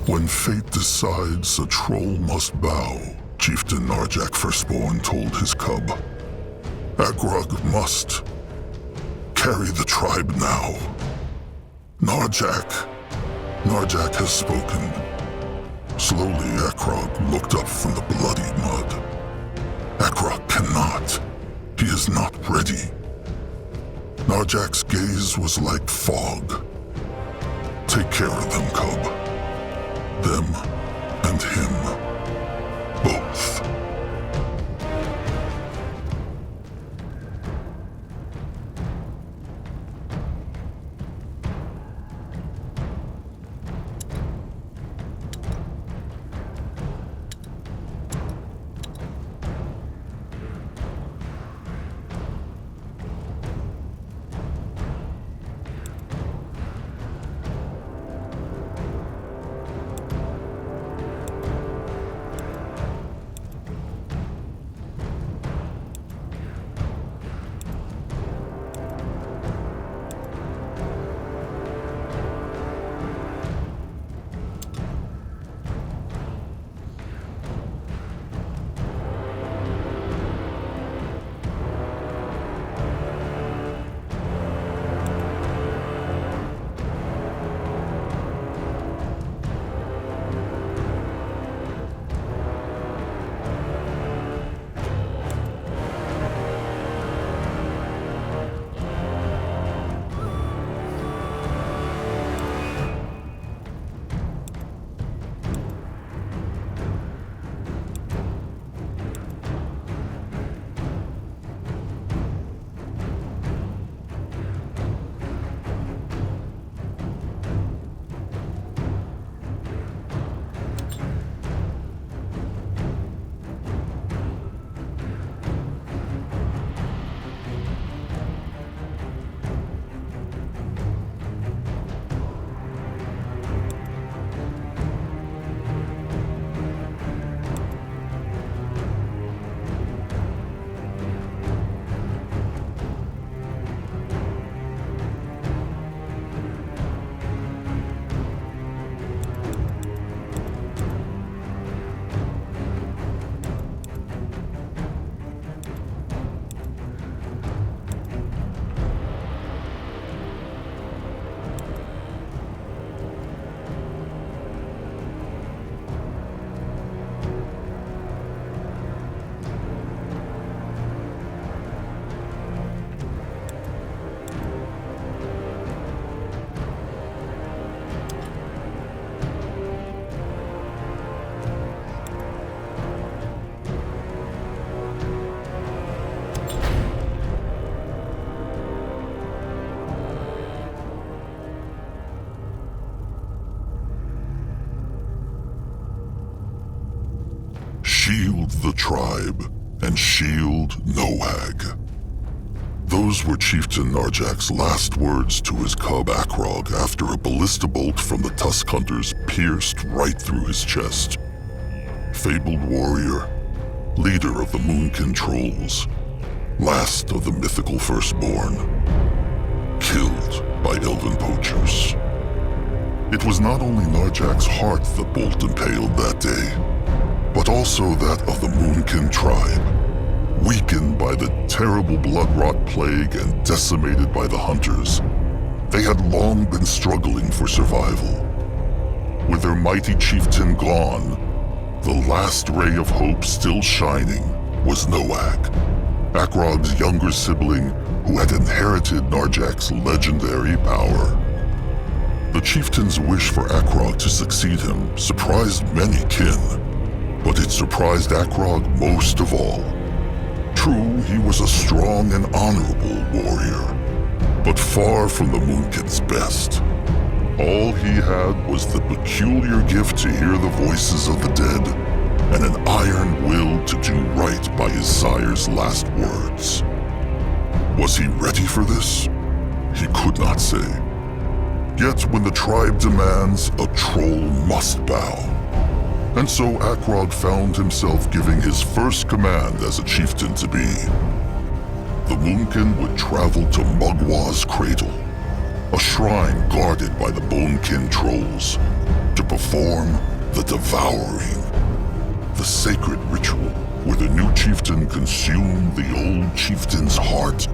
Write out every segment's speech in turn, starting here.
When fate decides, a troll must bow, Chieftain Narjak Firstborn told his cub. Agrog must carry the tribe now. Narjak has spoken. Slowly, Agrog looked up from the bloody mud. Agrog cannot. He is not ready. Narjak's gaze was like fog. Take care of them, cub. Them and him. Both. Shield the tribe, and shield Noag. Those were Chieftain Narjak's last words to his cub Agrog after a ballista bolt from the tusk hunters pierced right through his chest. Fabled warrior, leader of the Moonkin trolls, last of the mythical firstborn, killed by elven poachers. It was not only Narjak's heart the bolt impaled that day, but also that of the Moonkin tribe, weakened by the terrible blood-rot plague and decimated by the hunters. They had long been struggling for survival. With their mighty chieftain gone, the last ray of hope still shining was Noag, Agrog's younger sibling who had inherited Narjak's legendary power. The chieftain's wish for Agrog to succeed him surprised many kin, but it surprised Agrog most of all. True, he was a strong and honorable warrior, but far from the Moonkin's best. All he had was the peculiar gift to hear the voices of the dead, and an iron will to do right by his sire's last words. Was he ready for this? He could not say. Yet when the tribe demands, a troll must bow. And so Agrog found himself giving his first command as a chieftain to be. The Moonkin would travel to Mugwa's cradle, a shrine guarded by the Bonekin trolls, to perform the Devouring, the sacred ritual where the new chieftain consumed the old chieftain's heart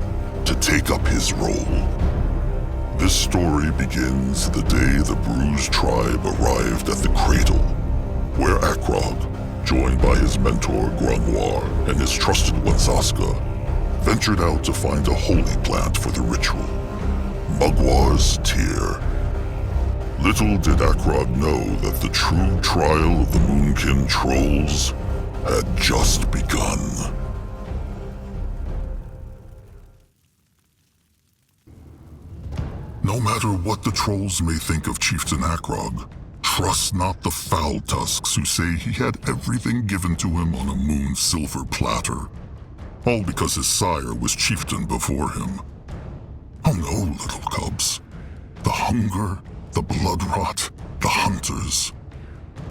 to take up his role. This story begins the day the Bruised tribe arrived at the cradle, where Akrog, joined by his mentor Grunwar and his trusted one Zaska, ventured out to find a holy plant for the ritual, Mugwar's Tear. Little did Akrog know that the true trial of the Moonkin trolls had just begun. No matter what the trolls may think of Chieftain Akrog, trust not the foul tusks who say he had everything given to him on a moon silver platter, all because his sire was chieftain before him. Oh no, little cubs. The hunger, the blood rot, the hunters.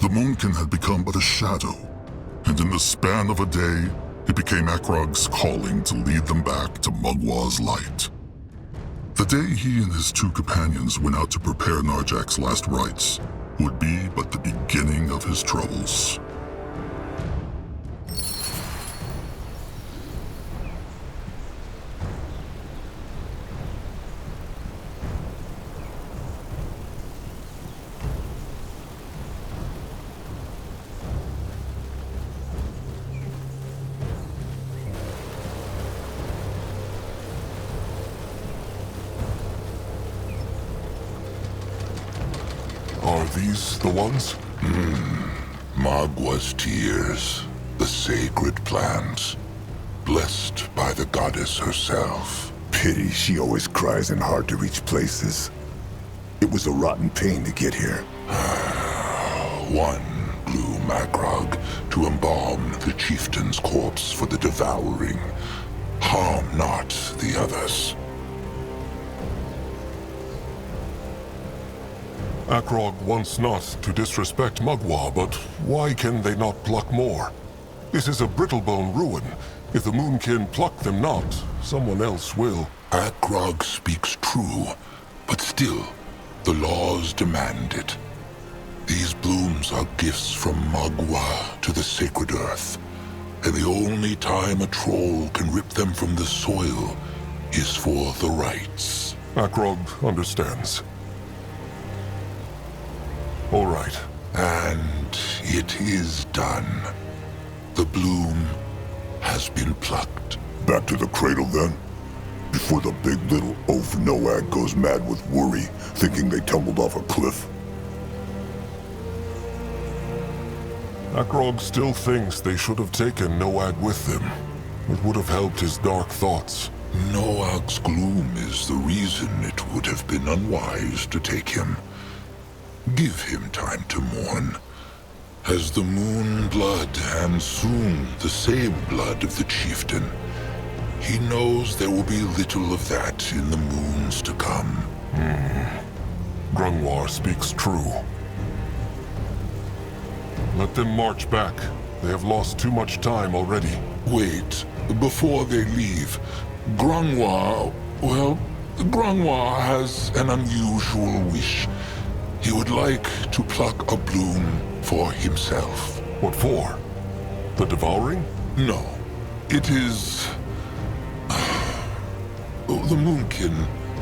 The Moonkin had become but a shadow, and in the span of a day, it became Akrog's calling to lead them back to Mugwar's light. The day he and his two companions went out to prepare Narjak's last rites would be but the beginning of his troubles. Are these the ones? Magwa's tears, the sacred plants, blessed by the goddess herself. Pity she always cries in hard-to-reach places. It was a rotten pain to get here. One blew Magrog to embalm the chieftain's corpse for the devouring. Harm not the others. Akrog wants not to disrespect Mugwar, but why can they not pluck more? This is a brittlebone ruin. If the Moonkin pluck them not, someone else will. Akrog speaks true, but still, the laws demand it. These blooms are gifts from Mugwar to the sacred earth, and the only time a troll can rip them from the soil is for the rites. Akrog understands. All right. And it is done. The bloom has been plucked. Back to the cradle then. Before the big little oaf Noag goes mad with worry, thinking they tumbled off a cliff. Akrog still thinks they should have taken Noag with them. It would have helped his dark thoughts. Noag's gloom is the reason it would have been unwise to take him. Give him time to mourn. As the moon blood, and soon the same blood of the chieftain, he knows there will be little of that in the moons to come. Grunwar speaks true. Let them march back. They have lost too much time already. Wait, before they leave, Grunwar has an unusual wish. He would like to pluck a bloom for himself. What for? The devouring? No, it is... The Moonkin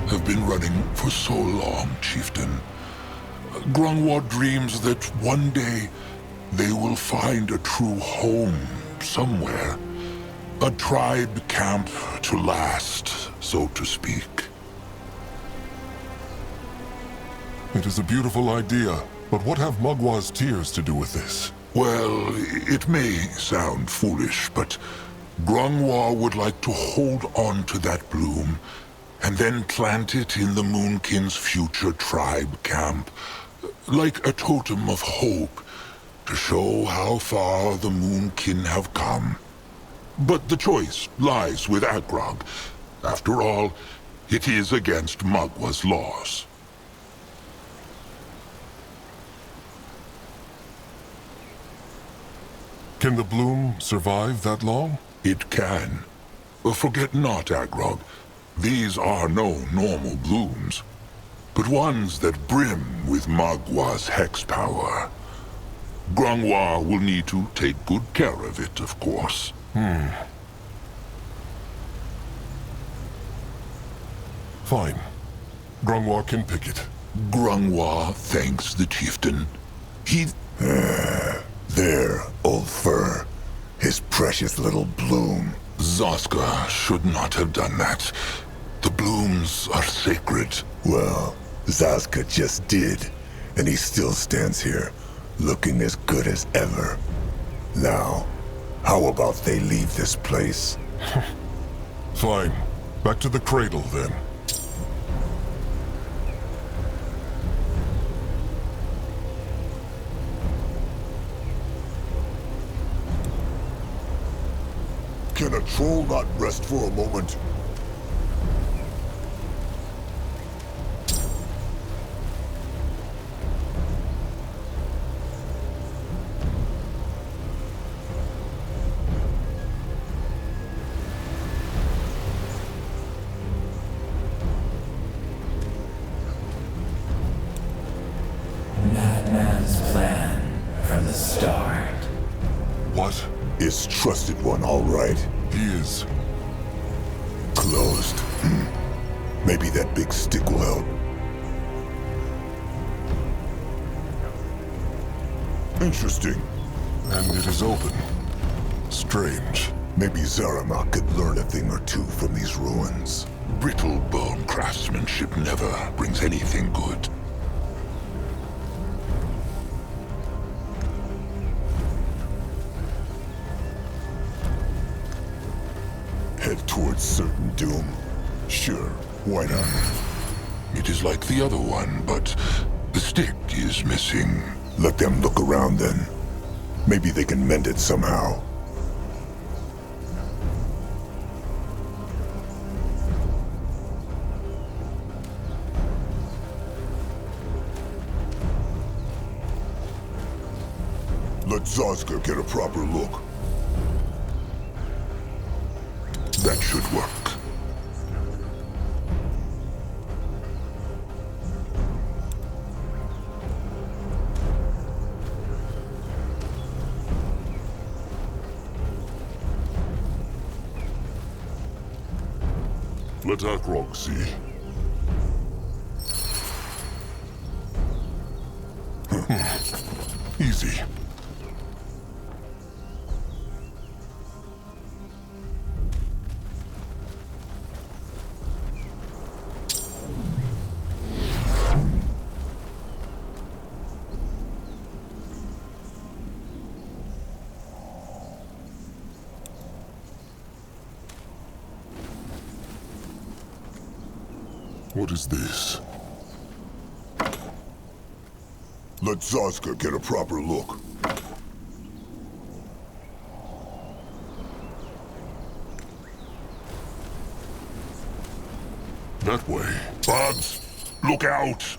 have been running for so long, Chieftain. Grunwar dreams that one day they will find a true home somewhere. A tribe camp to last, so to speak. It is a beautiful idea, but what have Mugwar's tears to do with this? Well, it may sound foolish, but Grunwar would like to hold on to that bloom and then plant it in the Moonkin's future tribe camp, like a totem of hope, to show how far the Moonkin have come. But the choice lies with Akrog. After all, it is against Mugwar's laws. Can the bloom survive that long? It can. Forget not, Akrog. These are no normal blooms. but ones that brim with Magwa's hex power. Grangwa will need to take good care of it, of course. Fine. Grangwa can pick it. Grangwa thanks the chieftain. He... There, old fur. His precious little bloom. Zaska should not have done that. The blooms are sacred. Well, Zaska just did, and he still stands here, looking as good as ever. Now, how about they leave this place? Fine. Back to the cradle, then. Can a troll not rest for a moment? Madman's plan from the start. What? Is trusted one all right? He is. Closed. Maybe that big stick will help. Interesting. And it is open. Strange. Maybe Zaramak could learn a thing or two from these ruins. Brittle bone craftsmanship never brings anything good. Head towards certain doom. Sure, why not? It is like the other one, but the stick is missing. Let them look around then. Maybe they can mend it somehow. Let Zaska get a proper look. That should work. Let Akrog see. Easy. What is this? Let Zaska get a proper look. That way. Bugs, look out!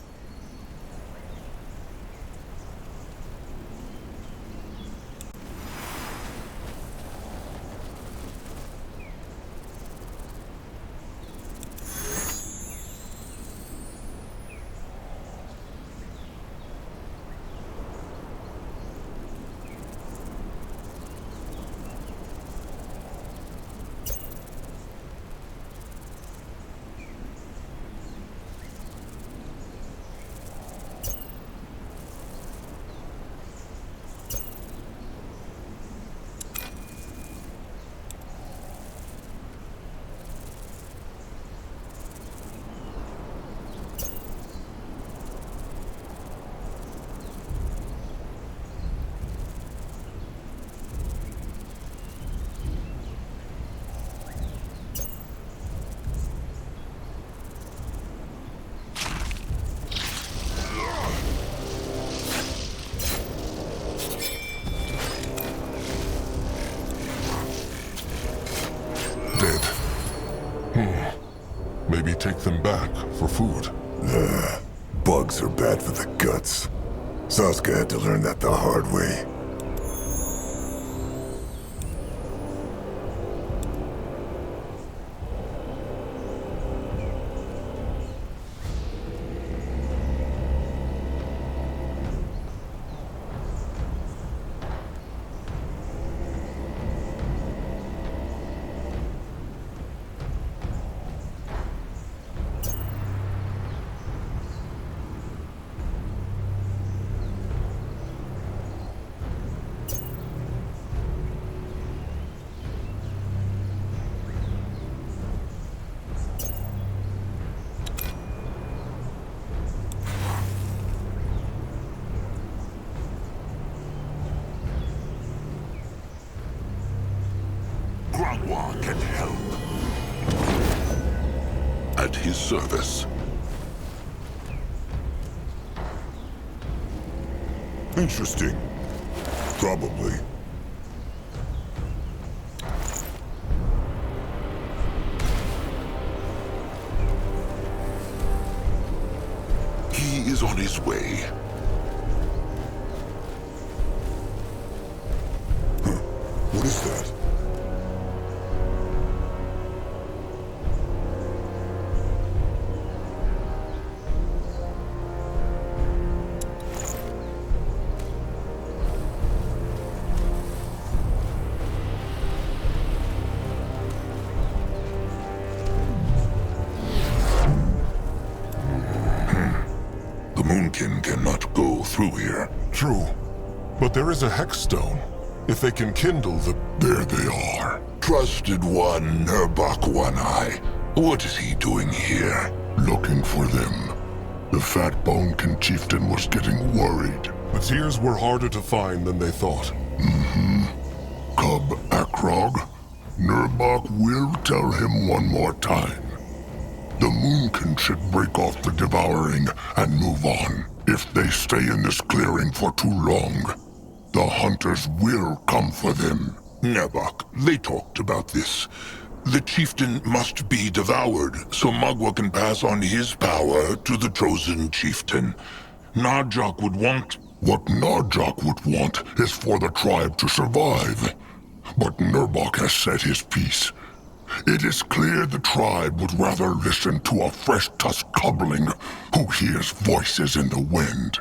Maybe take them back for food. Bugs are bad for the guts. Zaska had to learn that the hard way. service. Interesting. Probably. He is on his way. What is that? The Moonkin cannot go through here. True. But there is a hex stone. If they can kindle the... There they are. Trusted one, Nurbok One-Eye. What is he doing here? Looking for them. The fat Moonkin chieftain was getting worried. The tears were harder to find than they thought. Cub Akrog, Nurbok will tell him one more time. The Moonkin should break off the devouring and move on. If they stay in this clearing for too long, the hunters will come for them. Nurbok, they talked about this. The chieftain must be devoured, so Magua can pass on his power to the chosen chieftain. Narjok would want... What Narjok would want is for the tribe to survive. But Nurbok has said his piece. It is clear the tribe would rather listen to a fresh tusk cobbling who hears voices in the wind.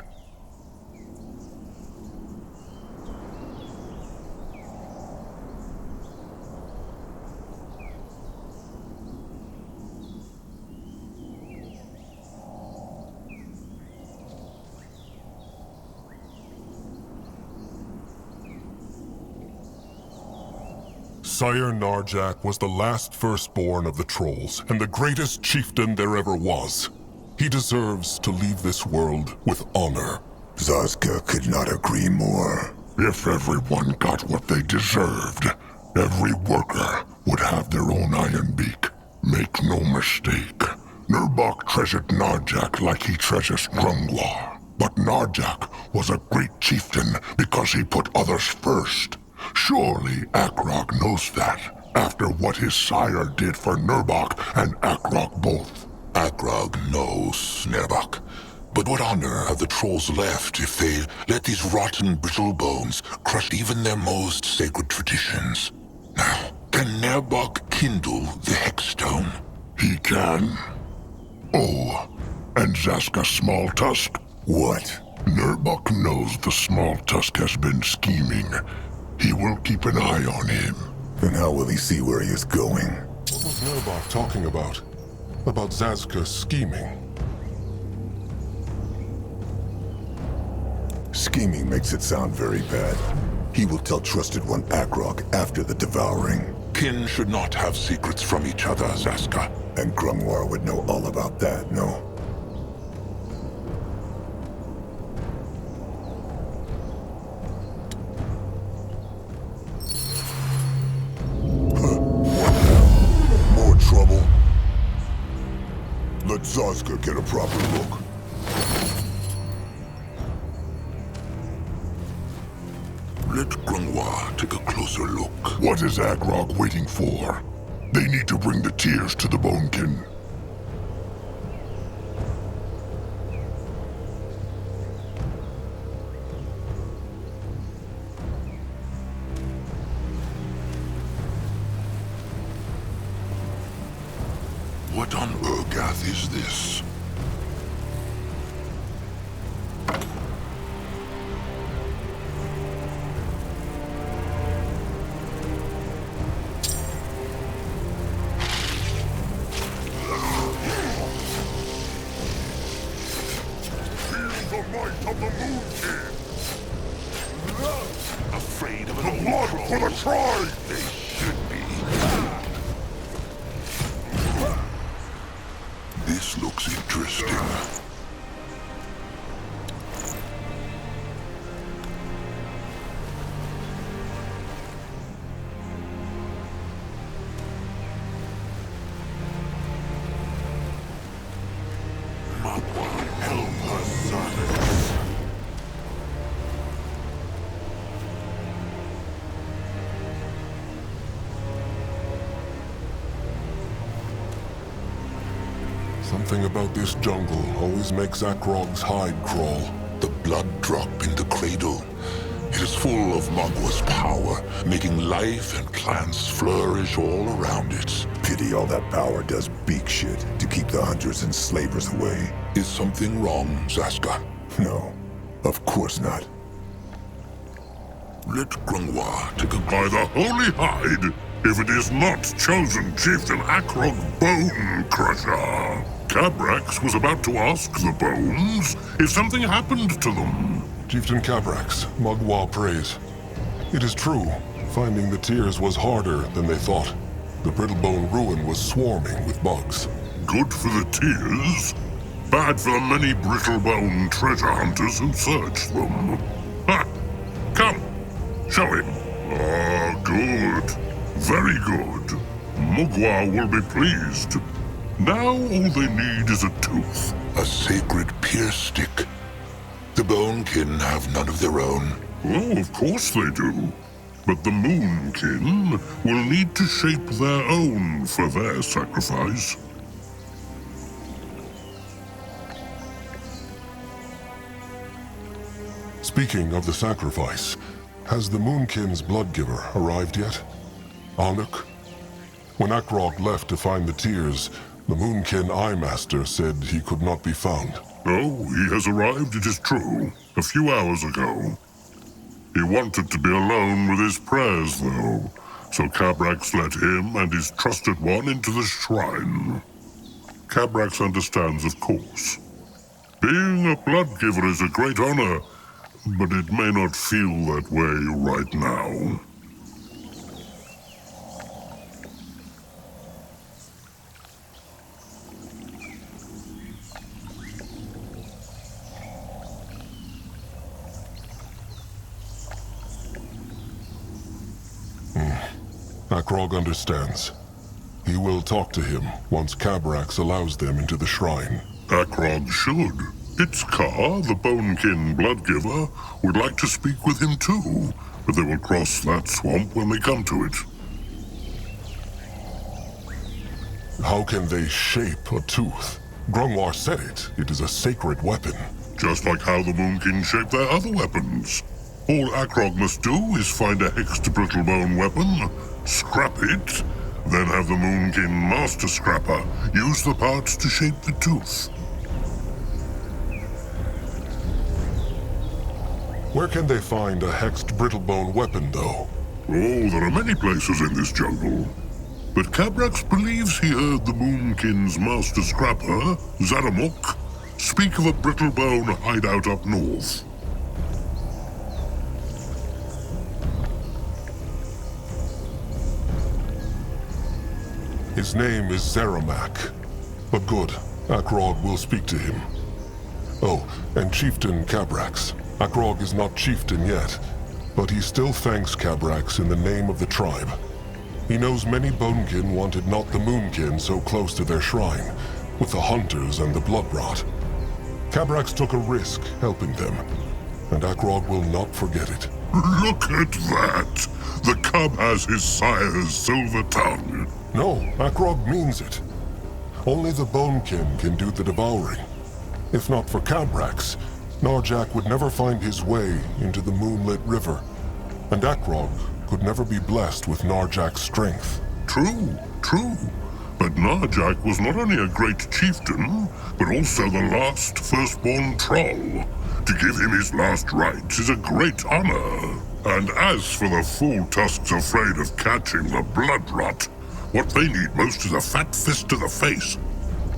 Sire Narjak was the last firstborn of the trolls, and the greatest chieftain there ever was. He deserves to leave this world with honor. Zazka could not agree more. If everyone got what they deserved, every worker would have their own iron beak. Make no mistake, Nurbok treasured Narjak like he treasures Grungwar. But Narjak was a great chieftain because he put others first. Surely Akrog knows that, after what his sire did for Nurbok and Akrog both. Akrog knows, Nurbok. But what honor have the trolls left if they let these rotten brittle bones crush even their most sacred traditions? Now, can Nurbok kindle the Hexstone? He can. Oh, and Zaska Small Tusk? What? Nurbok knows the Small Tusk has been scheming. He will keep an eye on him. Then how will he see where he is going? What was Nurbok talking about? About Zazka scheming? Scheming makes it sound very bad. He will tell Trusted One Akrog after the devouring. Kin should not have secrets from each other, Zaska. And Grungwar would know all about that, no? More trouble? Let Zazka get a proper look. Let Grungwar take a closer look. What is Agrog waiting for? They need to bring the tears to the Moonkin. What on Urgath is this? Afraid of an old troll? For the tribe! They should be. This looks interesting. Magua, help her silence. Something about this jungle always makes Akrog's hide crawl. The blood drop in the cradle. It is full of Magua's power, making life and plants flourish all around it. Pity all that power does beak shit to keep the hunters and slavers away. Is something wrong, Zaska? No, of course not. Let Grungwa take a By the holy hide, if it is not chosen Chieftain Akrog Bone Crusher. Cabrax was about to ask the bones if something happened to them. Chieftain Cabrax, Magua prays. It is true, finding the tears was harder than they thought. The Brittlebone ruin was swarming with bugs. Good for the tears, bad for the many Brittlebone treasure hunters who searched them. Ha! Come, show him. Ah, good. Very good. Mugwa will be pleased. Now all they need is a tooth. A sacred pierce stick. The Bonekin have none of their own. Oh, of course they do. But the Moonkin will need to shape their own for their sacrifice. Speaking of the sacrifice, has the Moonkin's bloodgiver arrived yet? Anuk? When Akrog left to find the tears, the Moonkin Eye Master said he could not be found. Oh, he has arrived, it is true, a few hours ago. He wanted to be alone with his prayers, though, so Cabrax let him and his trusted one into the shrine. Cabrax understands, of course. Being a bloodgiver is a great honor, but it may not feel that way right now. Akrog understands. He will talk to him once Cabrax allows them into the shrine. Akrog should. Its Ka, the Bonekin Bloodgiver, would like to speak with him too, but they will cross that swamp when they come to it. How can they shape a tooth? Grungwar said it. It is a sacred weapon. Just like how the Moonkin shape their other weapons. All Akrog must do is find a hexed brittlebone weapon, scrap it, then have the Moonkin Master Scrapper use the parts to shape the tooth. Where can they find a hexed brittlebone weapon, though? Oh, there are many places in this jungle. But Cabrax believes he heard the Moonkin's Master Scrapper, Zaramuk, speak of a brittlebone hideout up north. His name is Zeramak. But good, Akrog will speak to him. Oh, and Chieftain Cabrax. Akrog is not Chieftain yet, but he still thanks Cabrax in the name of the tribe. He knows many Bonekin wanted not the Moonkin so close to their shrine, with the hunters and the blood rot. Cabrax took a risk helping them, and Akrog will not forget it. Look at that! The cub has his sire's silver tongue. No, Akrog means it. Only the Bonekin can do the devouring. If not for Cabrax, Narjak would never find his way into the moonlit river, and Akrog could never be blessed with Narjak's strength. True, true. But Narjak was not only a great chieftain, but also the last firstborn troll. To give him his last rites is a great honor. And as for the fool tusks afraid of catching the blood rot, what they need most is a fat fist to the face.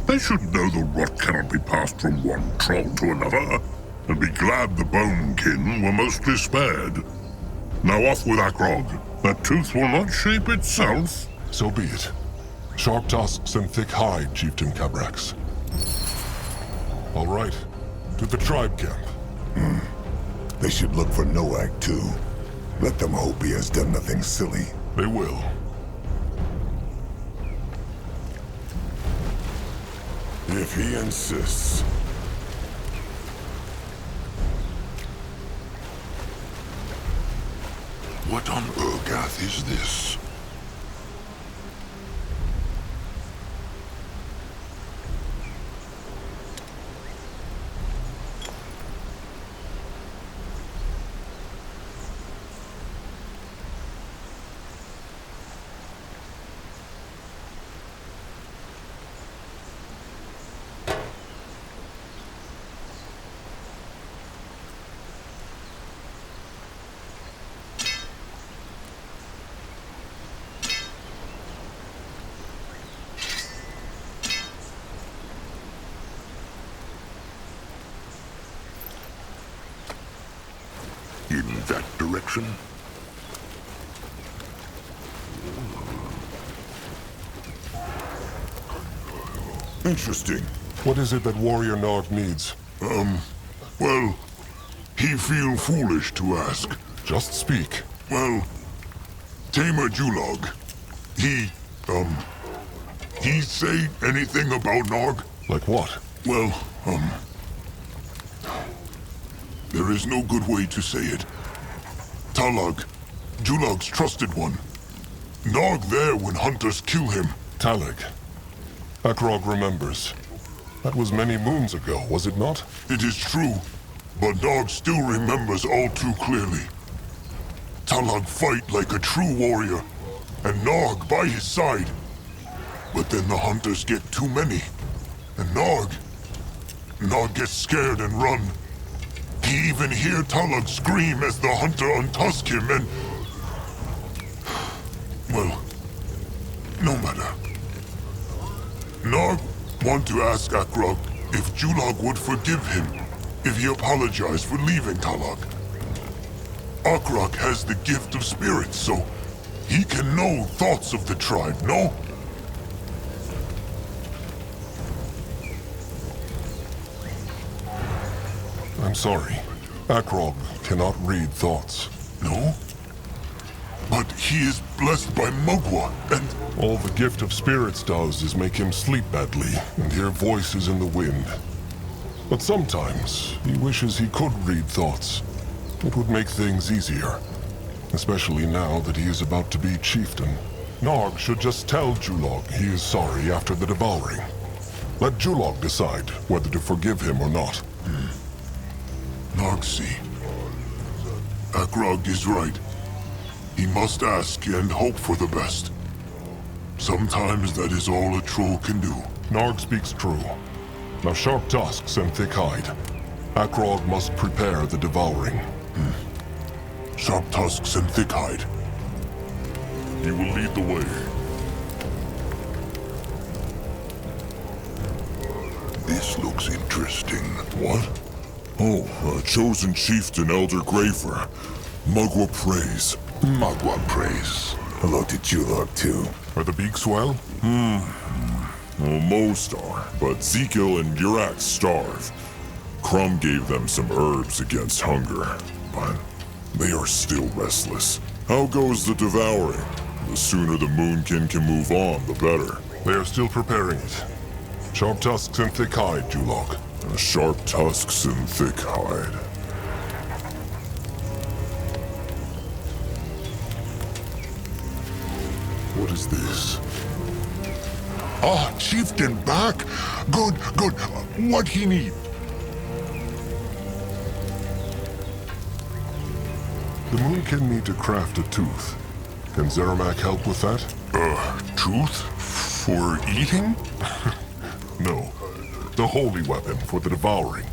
They should know the rot cannot be passed from one troll to another, and be glad the Bonekin were mostly spared. Now off with Akrog. That tooth will not shape itself. So be it. Sharp tusks and thick hide, Chieftain Cabrax. All right, to the tribe camp. They should look for Noak, too. Let them hope he has done nothing silly. They will. If he insists. What on Urgath is this? In that direction? Interesting. What is it that Warrior Nog needs? Well, he feel foolish to ask. Just speak. Well, Tamer Julog, he say anything about Nog? Like what? Well, there is no good way to say it. Talag, Julog's trusted one. Nog there when hunters kill him. Talag. Akrog remembers. That was many moons ago, was it not? It is true, but Nog still remembers all too clearly. Talag fight like a true warrior, and Nog by his side. But then the hunters get too many, and Nog gets scared and run. He even hear Talag scream as the hunter untusk him and... Well, no matter. Nog want to ask Akrog if Julog would forgive him if he apologized for leaving Talag. Akrog has the gift of spirits, so he can know thoughts of the tribe, no? I'm sorry. Akrog cannot read thoughts. No? But he is blessed by Mugwa, and... All the gift of spirits does is make him sleep badly and hear voices in the wind. But sometimes he wishes he could read thoughts. It would make things easier. Especially now that he is about to be Chieftain. Nog should just tell Julog he is sorry after the devouring. Let Julog decide whether to forgive him or not. Nog see. Akrog is right. He must ask and hope for the best. Sometimes that is all a troll can do. Nog speaks true. Now sharp tusks and thick hide. Akrog must prepare the devouring. Sharp tusks and thick hide. He will lead the way. This looks interesting. What? Oh, chosen chieftain Elder Grafer. Mugwa praise. Mugwa praise. Hello to Julog, too. Are the beaks well? Well, most are, but Zekiel and Urax starve. Crumb gave them some herbs against hunger, but they are still restless. How goes the devouring? The sooner the Moonkin can move on, the better. They are still preparing it. Sharp tusks and thick hide, Julog. Sharp tusks and thick hide. What is this? Ah, Chieftain back! Good, good. What he need? The Moonkin need to craft a tooth. Can Zeramak help with that? Tooth? For eating? No. The holy weapon for the devouring.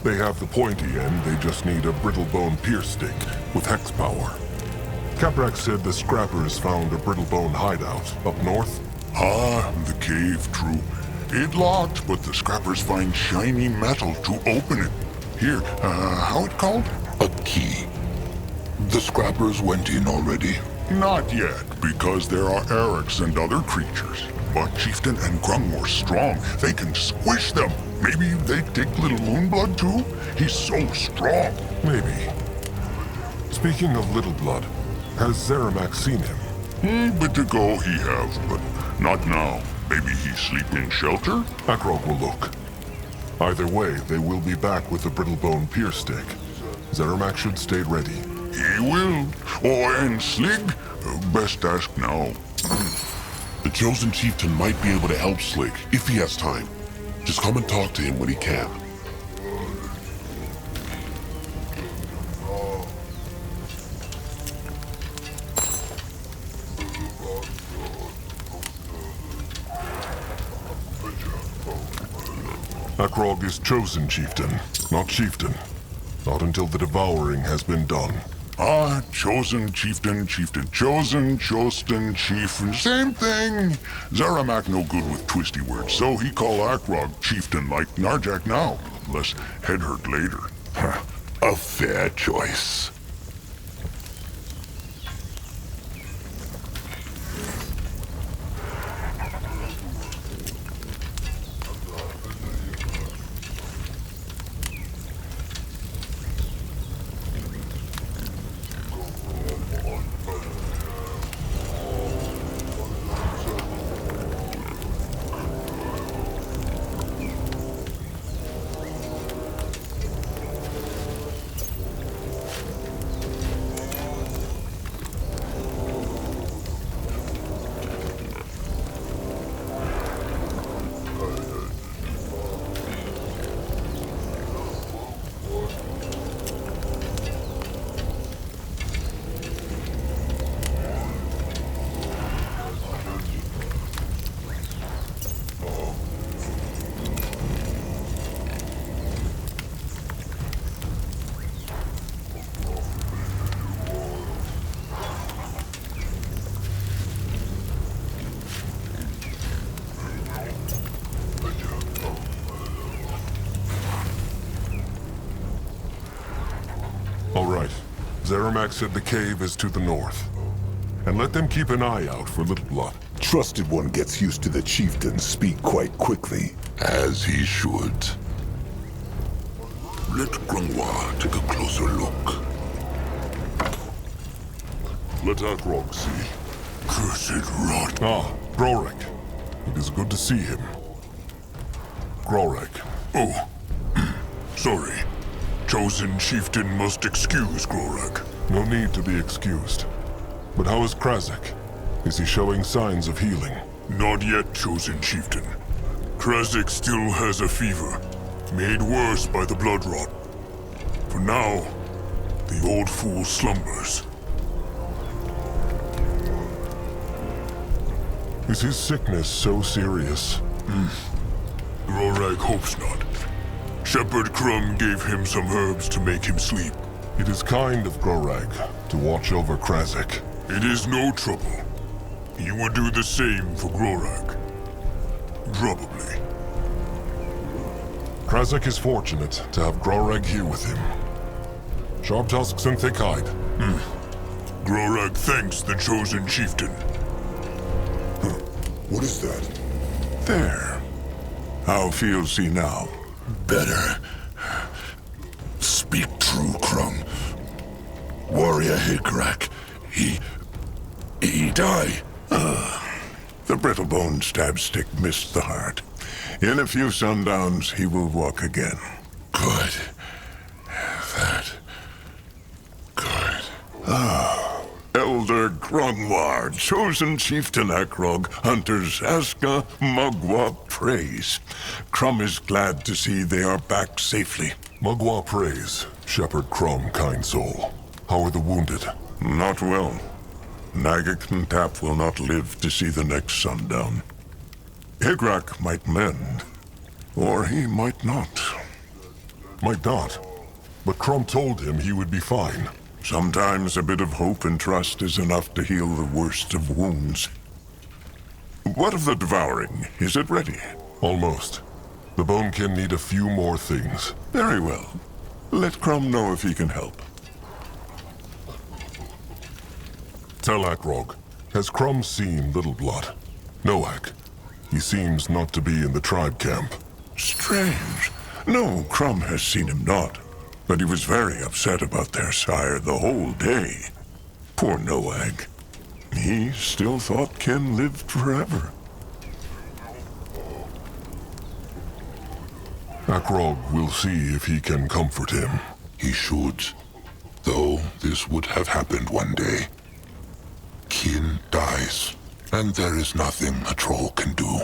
They have the pointy end, they just need a brittle bone pierce stick with hex power. Caprax said the scrappers found a brittle bone hideout up north. Ah, the cave, true. It locked, but the scrappers find shiny metal to open it. Here, how it called? A key. The scrappers went in already? Not yet, because there are Erics and other creatures. But Chieftain and Grung were strong. They can squish them. Maybe they take little Moonblood too? He's so strong. Maybe. Speaking of Little Blood, has Zeramak seen him? Bit ago he have, but not now. Maybe he sleep in shelter? Akrog will look. Either way, they will be back with the brittle bone pierce stick. Zeramak should stay ready. He will. Oh, and Slig? Best ask now. The chosen chieftain might be able to help Slig, if he has time. Just come and talk to him when he can. Akrog is chosen chieftain, not chieftain. Not until the devouring has been done. Ah, chosen chieftain, chosen, chieftain, same thing. Zaramak no good with twisty words, so he call Akrog chieftain like Narjak now, less head hurt later. A fair choice. All right. Zaramak said the cave is to the north. And let them keep an eye out for Little Blood. Trusted one gets used to the chieftain's speak quite quickly. As he should. Let Grungwa take a closer look. Let Akrog see. Cursed rot. Ah, Grorek. It is good to see him. Grorek. Oh, sorry. Chosen chieftain must excuse Grorek. No need to be excused. But how is Krazek? Is he showing signs of healing? Not yet, chosen chieftain. Krazek still has a fever, made worse by the blood rot. For now, the old fool slumbers. Is his sickness so serious? Grorek hopes not. Shepherd Crumb gave him some herbs to make him sleep. It is kind of Grorek to watch over Krazek. It is no trouble. He would do the same for Grorek. Probably. Krazek is fortunate to have Grorek here with him. Sharp tusks and thick hide. Grorek thanks the chosen chieftain. What is that? There. How feels he now? Better. Speak true, Crumb. Warrior Higrak, he died. The brittle-bone stab stick missed the heart. In a few sundowns, he will walk again. Good. Elder Grungwar, chosen chieftain Akrog, hunters Aska, Mugwa praise. Crumb is glad to see they are back safely. Mugwa praise, Shepherd Crumb, kind soul. How are the wounded? Not well. Nagak and Tap will not live to see the next sundown. Higrak might mend, or he might not. Might not. But Crumb told him he would be fine. Sometimes a bit of hope and trust is enough to heal the worst of wounds. What of the devouring? Is it ready? Almost. The Moonkin need a few more things. Very well. Let Crumb know if he can help. Tell Akrog, has Crumb seen Little Blood? Noak. He seems not to be in the tribe camp. Strange. No, Crumb has seen him not. But he was very upset about their sire the whole day. Poor Noag. He still thought Ken lived forever. Akrog will see if he can comfort him. He should. Though this would have happened one day. Kin dies, and there is nothing a troll can do.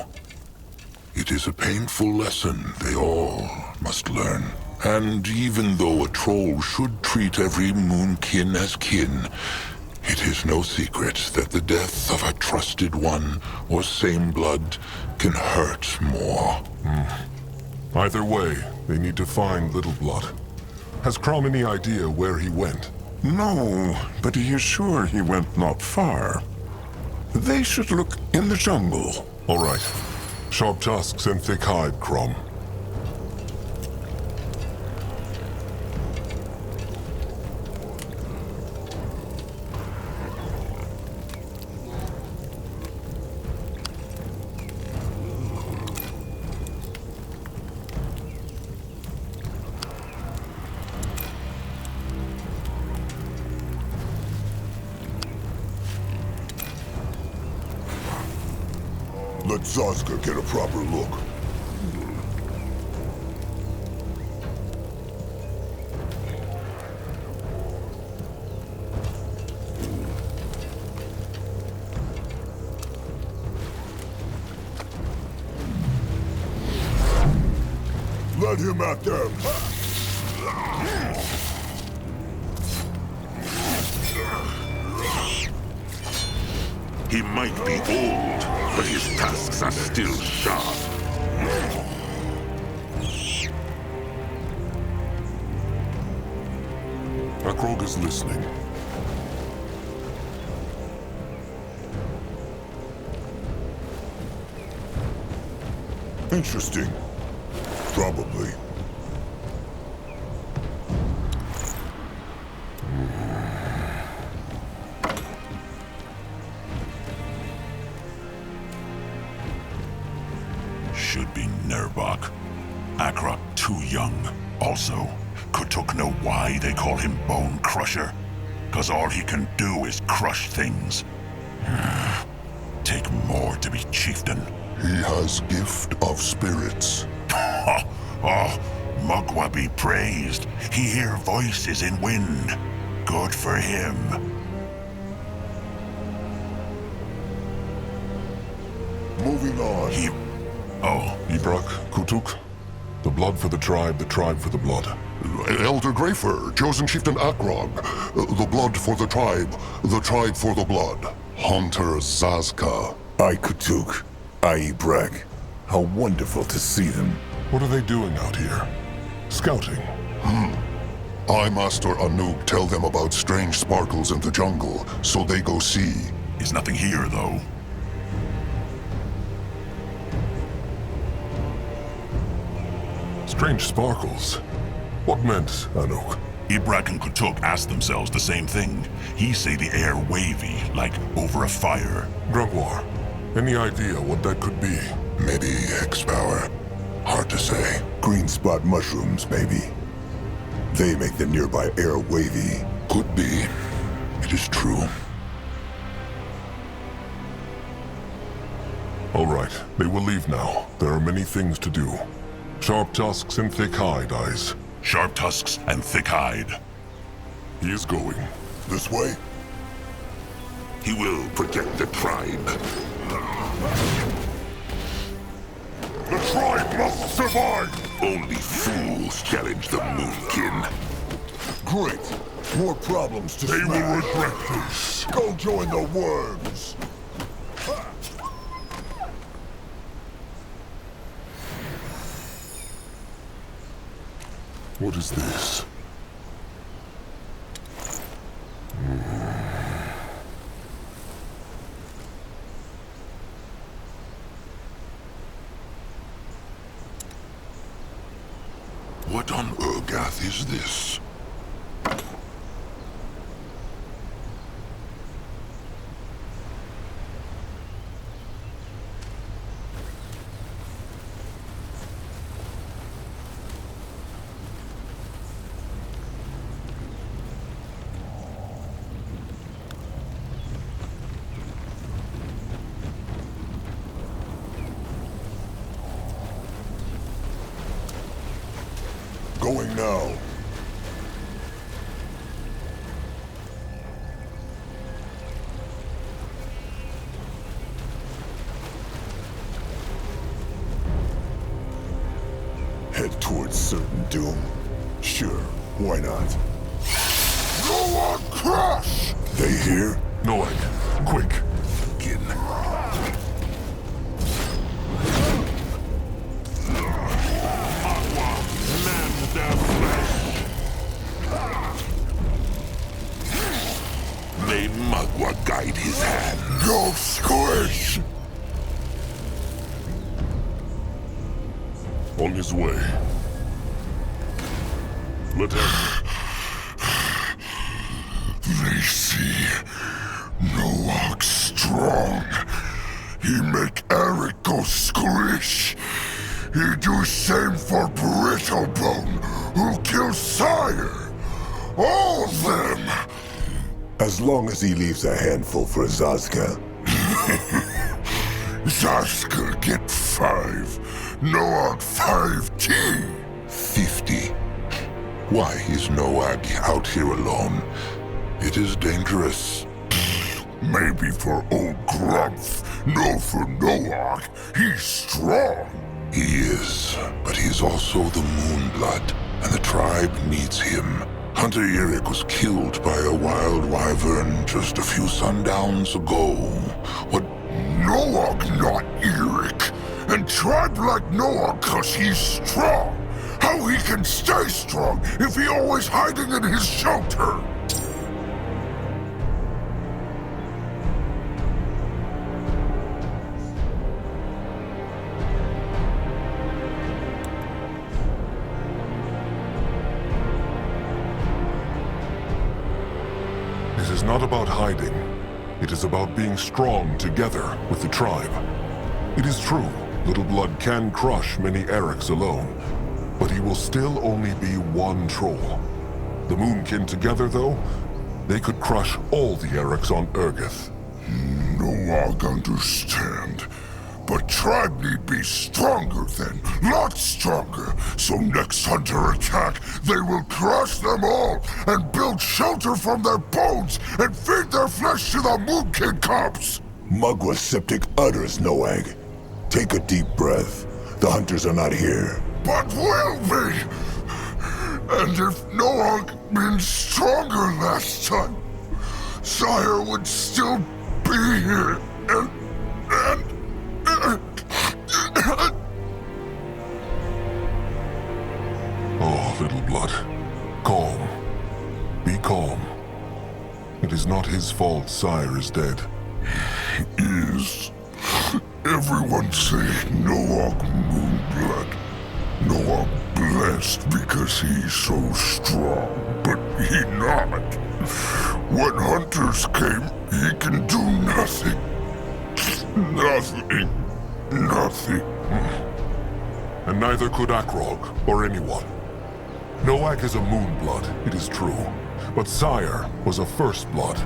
It is a painful lesson they all must learn. And even though a troll should treat every Moonkin as kin, it is no secret that the death of a trusted one or same blood can hurt more. Either way, they need to find Little Blood. Has Crom any idea where he went? No, but he is sure he went not far. They should look in the jungle. All right. Sharp tusks and thick hide, Crom. Let Zazka get a proper look. Let him at them. He might be old, but his tusks are still sharp. Akrog is listening. Interesting. Probably. Should be Nerbok. Akrok too young. Also, Kutuk know why they call him Bone Crusher? 'Cause all he can do is crush things. Take more to be Chieftain. He has gift of spirits. Oh, Mugwa be praised. He hear voices in wind. Good for him. Moving on. Oh, Ibrak, Kutuk. The blood for the tribe for the blood. Elder Greyfur, chosen chieftain Akrog. The blood for the tribe for the blood. Hunter Zazka. I Kutuk. I Brag. How wonderful to see them. What are they doing out here? Scouting. I, Master Anuk, tell them about strange sparkles in the jungle, so they go see. there's nothing here, though. Strange sparkles. What meant, Anuk? Ibrak and Kutuk asked themselves the same thing. He say the air wavy, like over a fire. Grumwar, any idea what that could be? Maybe X-Power. Hard to say. Green spot mushrooms, maybe. They make the nearby air wavy. Could be. It is true. All right, they will leave now. There are many things to do. Sharp tusks and thick hide, eyes. Sharp tusks and thick hide. He is going. This way? He will protect the tribe. The tribe must survive! Only fools challenge the Moonkin. Great. More problems to They will smash. regret this. Go join the worms! What is this? What on Urgath is this? Going now. Sure, why not? Noah, crush! They here? Noag, quick. Begin. Mend their flesh. May Magua guide his hand. Go squish! On his way. Let him. They see Noak strong. He make Eric go squish. He do same for Brittlebone, who kill Sire. All them. As long as he leaves a handful for Zazka. Zaska get 5. Noak 5T. 50. Why is Noak out here alone? It is dangerous. Maybe for old Grumph. No for Noak. He's strong. He is, but he's also the Moonblood, and the tribe needs him. Hunter Eric was killed by a wild wyvern just a few sundowns ago. What? Noak, not Eric. And tribe like Noak cause he's strong. How he can stay strong if he always hiding in his shelter? This is not about hiding. It is about being strong together with the tribe. It is true, Little Blood can crush many Erics alone, but he will still only be one troll. The Moonkin together, though, they could crush all the Erics on Urgath. Noak understand. But tribe need be stronger then, lots stronger. So next hunter attack, they will crush them all and build shelter from their bones and feed their flesh to the Moonkin cubs. Mugwa septic utters, Noag. Take a deep breath. The hunters are not here. But will be. And if Noak been stronger last time, Sire would still be here and Oh, Little Blood. Calm. Be calm. It is not his fault Sire is dead. Is. Everyone say Noak Moonblood. Noak blessed because he's so strong, but he not. When hunters came, he can do nothing. Nothing. Nothing. And neither could Akrog, or anyone. Noak is a Moonblood, it is true. But Sire was a First Blood,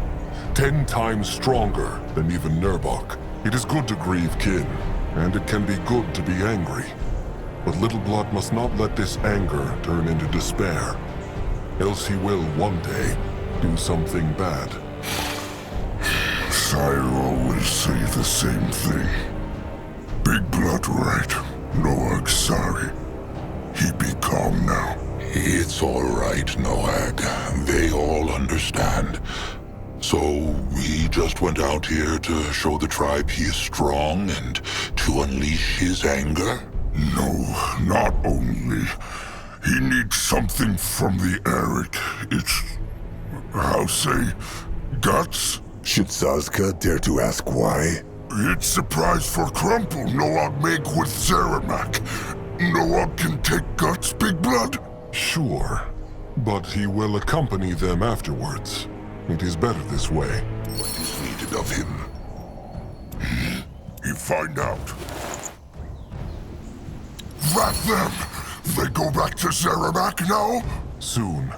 10 times stronger than even Nurbok. It is good to grieve kin, and it can be good to be angry. But Little Blood must not let this anger turn into despair. Else he will, one day, do something bad. Sire always say the same thing. Big Blood right. Noak sorry. He be calm now. It's all right, Noak. They all understand. So he just went out here to show the tribe he is strong and to unleash his anger? No, not only. He needs something from the Eric. It's... how say... guts? Should Zazka dare to ask why? It's surprise for Crumple Noak make with Zeramak. Noak can take guts, Big Blood? Sure, but he will accompany them afterwards. It is better this way. What is needed of him? He find out. Rat them! They go back to Zeramak now? Soon.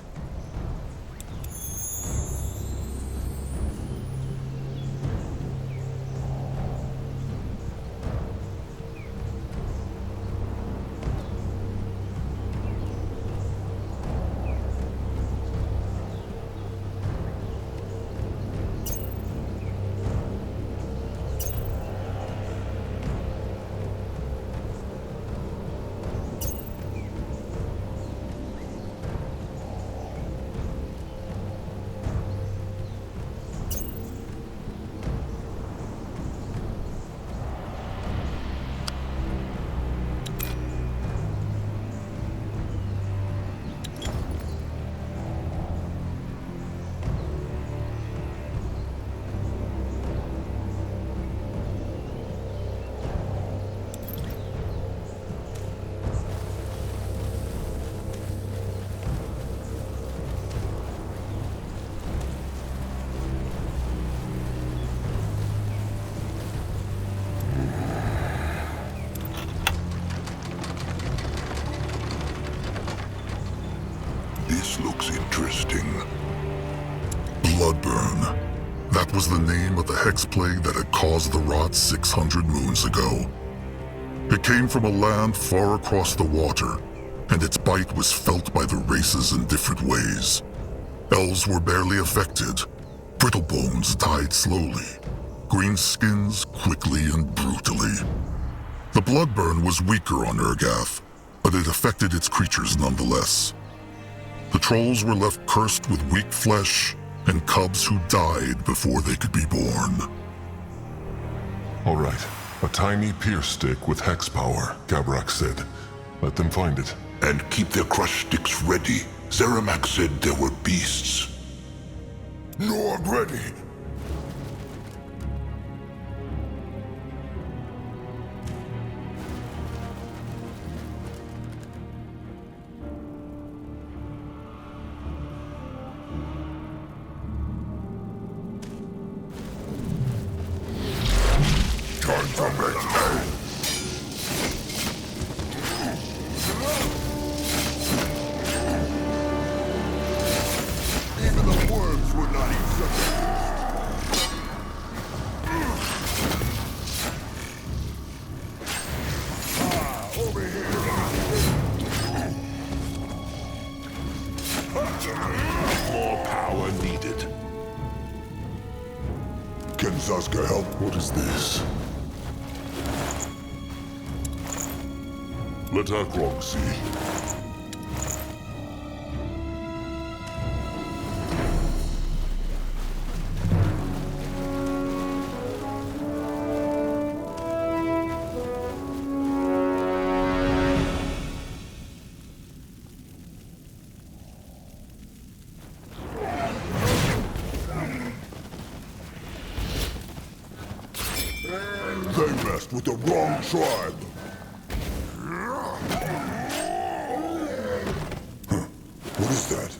This looks interesting. Bloodburn. That was the name of the hex plague that had caused the rot 600 moons ago. It came from a land far across the water, and its bite was felt by the races in different ways. Elves were barely affected. Brittle bones died slowly. Green skins quickly and brutally. The bloodburn was weaker on Urgath, but it affected its creatures nonetheless. The trolls were left cursed with weak flesh and cubs who died before they could be born. All right. A tiny pierce stick with hex power, Cabrak said. Let them find it. And keep their crush sticks ready. Zeramak said there were beasts. Nord ready. Time to make hay. Even the worms would not eat such a over here. More power needed. Can Zaska help? What is this? Let Akrog see. They messed with the wrong tribe. Huh. What is that?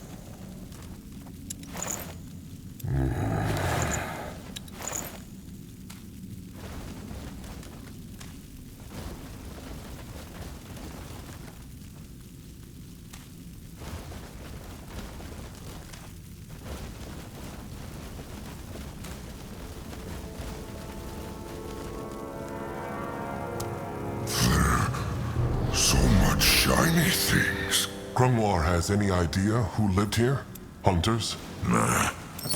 So much shiny things. Grungwar has any idea who lived here? Hunters? Nah.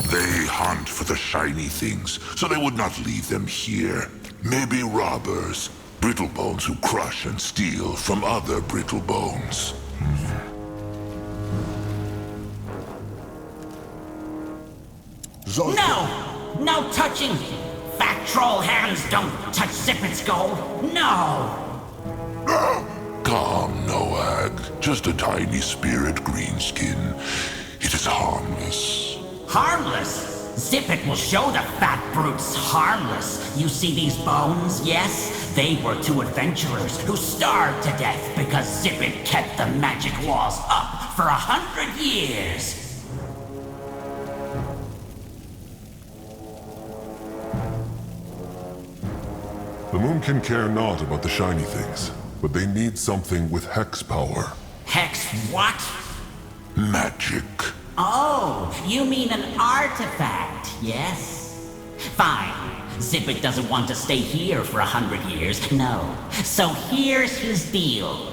They hunt for the shiny things, so they would not leave them here. Maybe robbers. Brittlebones who crush and steal from other brittlebones. Zaska. No! No touching! Fat troll hands don't touch Zippet's gold! No! Calm, Noag. Just a tiny spirit greenskin. It is harmless. Harmless? Zippet will show the fat brutes harmless. You see these bones, yes? They were two adventurers who starved to death because Zippet kept the magic walls up for 100 years. The Moonkin care not about the shiny things, but they need something with hex power. Hex what? Magic. Oh, you mean an artifact, yes? Fine. Zippet doesn't want to stay here for 100 years, no. So here's his deal.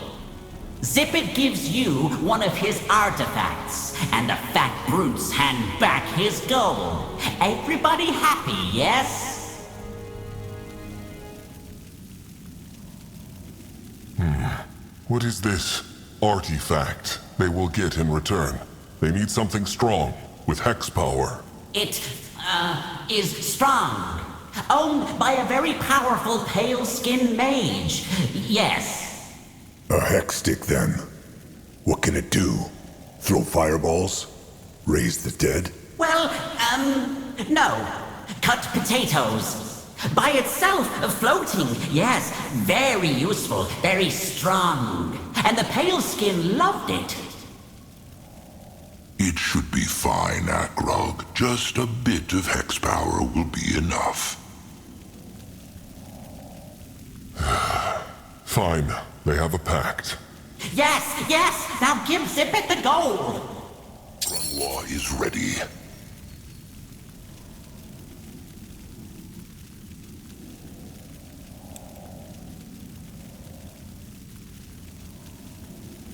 Zippet gives you one of his artifacts, and the fat brutes hand back his gold. Everybody happy, yes? What is this artifact they will get in return? They need something strong, with hex power. It, is strong. Owned by a very powerful pale-skinned mage. Yes. A hex stick, then. What can it do? Throw fireballs? Raise the dead? Well, no. Cut potatoes. By itself, floating, yes. Very useful, very strong. And the pale skin loved it. It should be fine, Akrog. Just a bit of hex power will be enough. Fine, they have a pact. Yes, yes. Now give Zippet the gold. Grungwa is ready.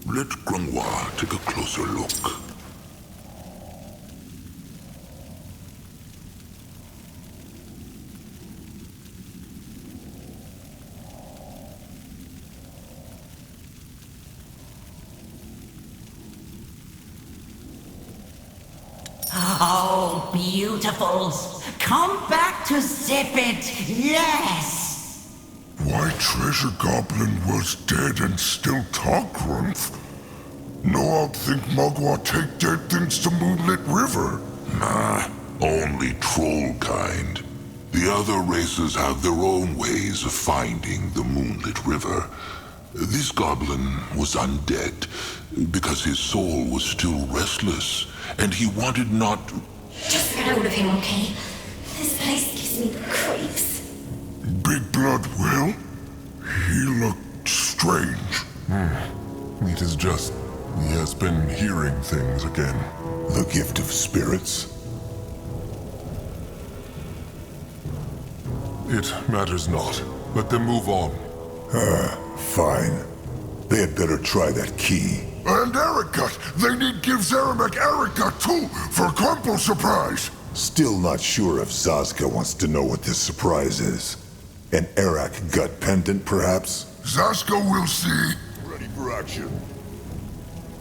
Let Grungwa take a closer look. Oh, beautifuls! Come back to Zip It! Yes! Why Treasure Goblin was dead and still talk, Grunth? No, I'd think Mugwa take dead things to Moonlit River. Nah, only troll kind. The other races have their own ways of finding the Moonlit River. This goblin was undead because his soul was still restless, and he wanted not... Just get out of here, okay? This place gives me the creeps. Big Blood Will? He looked strange. It is just... he has been hearing things again. The gift of spirits? It matters not. Let them move on. Fine. They had better try that key. And Urgath! They need give Zaramek Urgath too, for Crumple surprise! Still not sure if Zazka wants to know what this surprise is. An Arak gut pendant, perhaps? Zazka will see. Ready for action.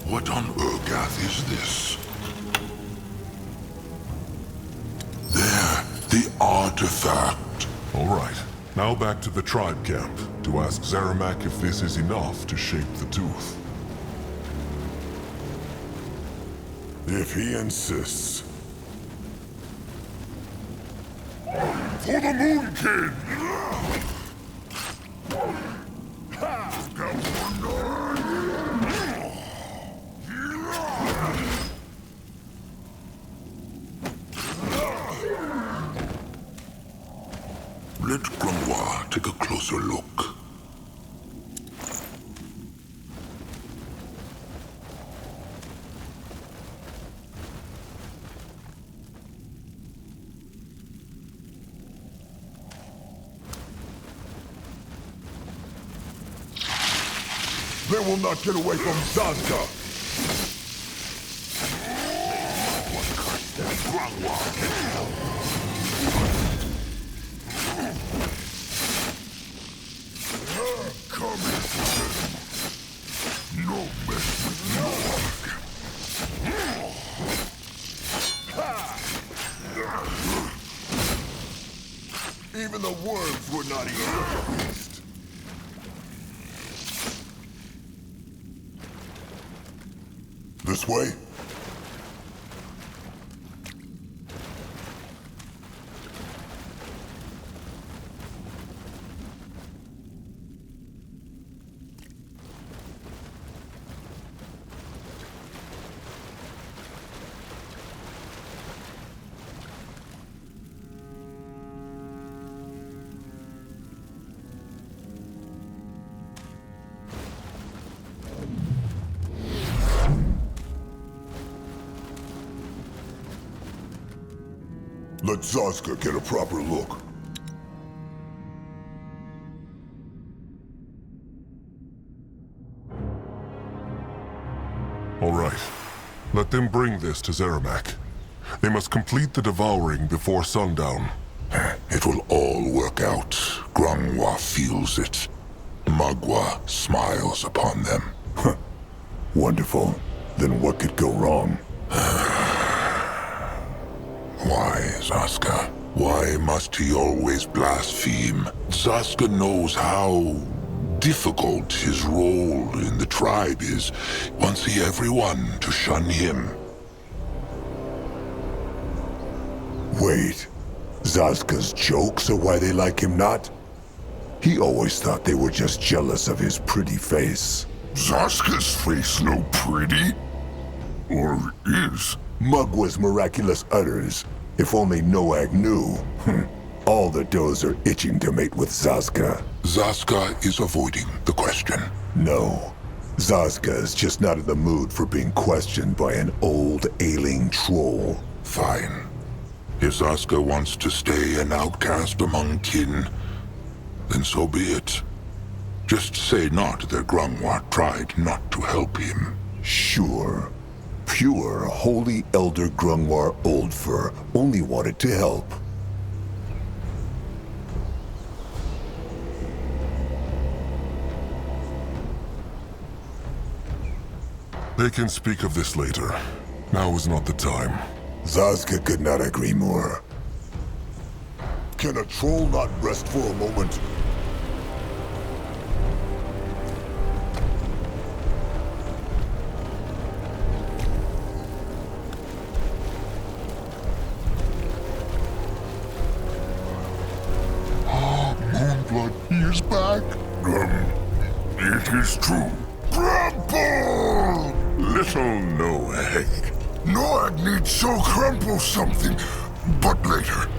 What on Urgath is this? There, the artifact. All right. Now back to the tribe camp, to ask Zaramak if this is enough to shape the tooth. If he insists. For the Moonkin! Let Grungwa take a closer look. They will not get away from Zazka! No mess with Norg. Even the worms would not eat the beast. This way? Let Zazka get a proper look. All right. Let them bring this to Zaramak. They must complete the devouring before sundown. It will all work out. Grungwa feels it. Mugwa smiles upon them. Wonderful. Then what could go wrong? Why, Zaska? Why must he always blaspheme? Zaska knows how difficult his role in the tribe is. Wants everyone to shun him. Wait. Zazka's jokes are why they like him not? He always thought they were just jealous of his pretty face. Zaska's face no pretty? Or is? Mugwa's miraculous utters. If only Noag knew. All the does are itching to mate with Zazka. Zaska is avoiding the question. No. Zazka's just not in the mood for being questioned by an old, ailing troll. Fine. If Zaska wants to stay an outcast among kin, then so be it. Just say not that Grungwa tried not to help him. Sure. Pure, holy Elder Grungwar Oldfur only wanted to help. They can speak of this later. Now is not the time. Zazka could not agree more. Can a troll not rest for a moment? Moonblood, he is back. It is true. Crumple! Little Noag. Noag needs so crumple something, but later.